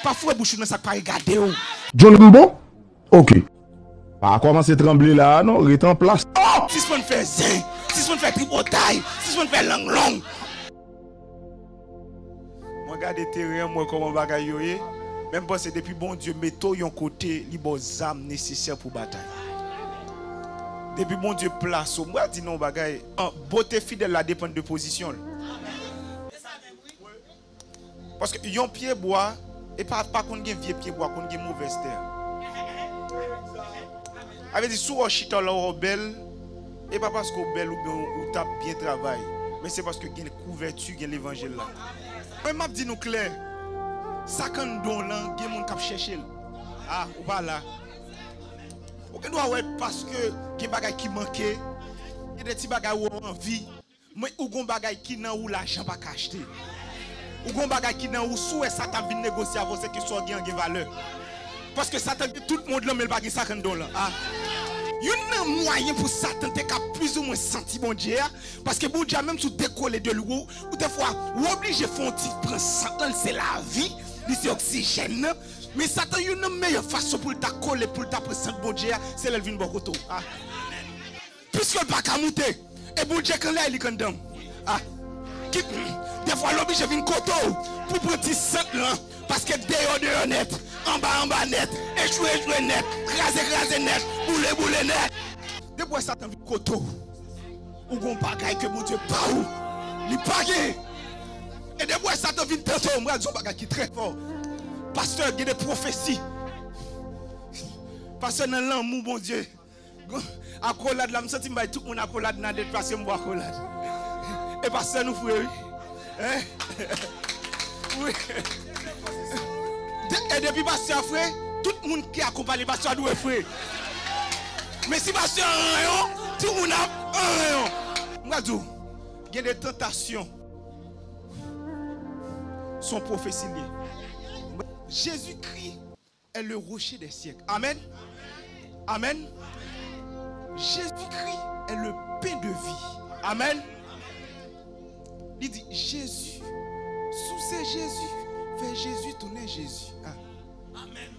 Pas fouet bouche dans ça pas regarder. John bon? Ok. Pas commencer à trembler là, non? Reste en place. Oh! Si on fait zin, si on fait tripotaille, si on fait long. Moi regarde terrain moi comment bagaille yo yé. Même pas c'est depuis bon Dieu metto yon côté li bon âme nécessaire pour bataille. Depuis bon Dieu place moi dit non bagaille. Beauté fidèle la dépend de position. Parce que yon pied bois et pas qu'on gen vieux pied bois qu'on gen mauvaise terre. Avec dit sous chita là au belle et pas parce qu'on belle ou tape bien travail, mais c'est parce que gen couverture gen l'évangile là. Moi m'a dit nous clair. Ça quand don là gen moun k'ap chercher. Ah, ou pas là. Ou gen doit ouais parce que gen bagay qui manquait, gen des petits bagay ou envie, mais ou gon bagay qui nan ou l'argent pas acheter. Ou gon bagay qui nan ou souhait ça t'a vinn négocier avec ce qui soit gen valeur. Parce que Satan tout le monde là mais pas gen ça quand don là. Ah. Yon moyen pour Satan te ka plus ou moins senti bon Dieu parce que bon Dieu même sous décoller de l'eau ou des fois ou obligé font prendre Satan c'est la vie, c'est oxygène mais Satan une meilleure façon pour ta coller pour ta prendre bon Dieu c'est le vinn bon côté. Ah. Puisque pas ka monter et bon Dieu quand là il condamne. Ah. Des fois l'obligé vinn côté pour prendre Satan là parce que dehors net, en bas net, échoué net, crasé net, boule net. Depuis ça t'en vit koto. Ou gon bagay que mon Dieu pas ou. Li pagé. Et depuis ça t'en vit tantôt, moi disons bagay qui très fort. Pasteur il y a des prophéties. Pasteur dans l'amour mon Dieu. Accolade là, me senti m'bay tout mon accolade nan de passer moi accolade. Et pasteur nous frère. Hein? Oui. Et depuis pasteur frère, tout le monde qui accompagne pasteur doit frère. Mais si pasteur un rayon, tout le monde a un rayon. Moi dis, il y a des tentations. Son prophétie. Jésus-Christ est le rocher des siècles. Amen. Amen. Jésus-Christ est le pain de vie. Amen. Il dit Jésus. Sous c'est Jésus. Fais Jésus tourner Jésus. Ah. Amen.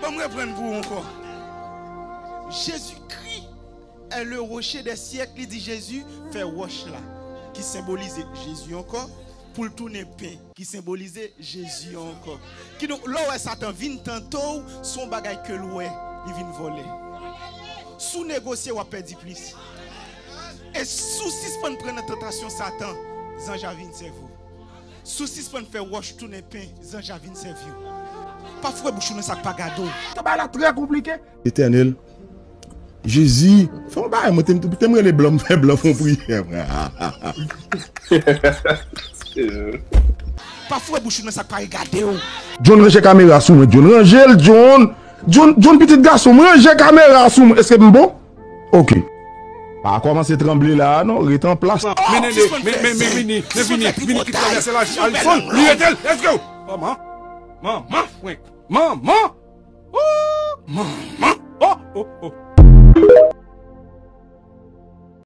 Bon, je reprends vous encore. Jésus-Christ est le rocher des siècles. Il dit Jésus fait roche là. Qui symbolise Jésus encore. Pour le tourner pain. Qui symbolise Jésus encore. Qui donc là où Satan vient tantôt. Son bagage que l'oué. Il vient voler. Sous négocier ou perdre plus. Et sous si prendre la tentation Satan. Zanja vient servir. Sous si prendre faire wash tourner pain. Zanja vient servir. Pas fouet bouchon dans sac pas gado. C'est pas là très compliqué. Éternel. Jésus, faut pas moi t'aimerais les blancs faire blanc font prière. Pas fouet bouchon dans sac pas regarder. John range caméra sous moi. John range John petit garçon range caméra sous moi. Est-ce que bon? OK. Pas commencer à trembler là, non, reste en place. Mais vini qui traverse la Alphonse, lui est-elle, let's go. Maman, maman, oh,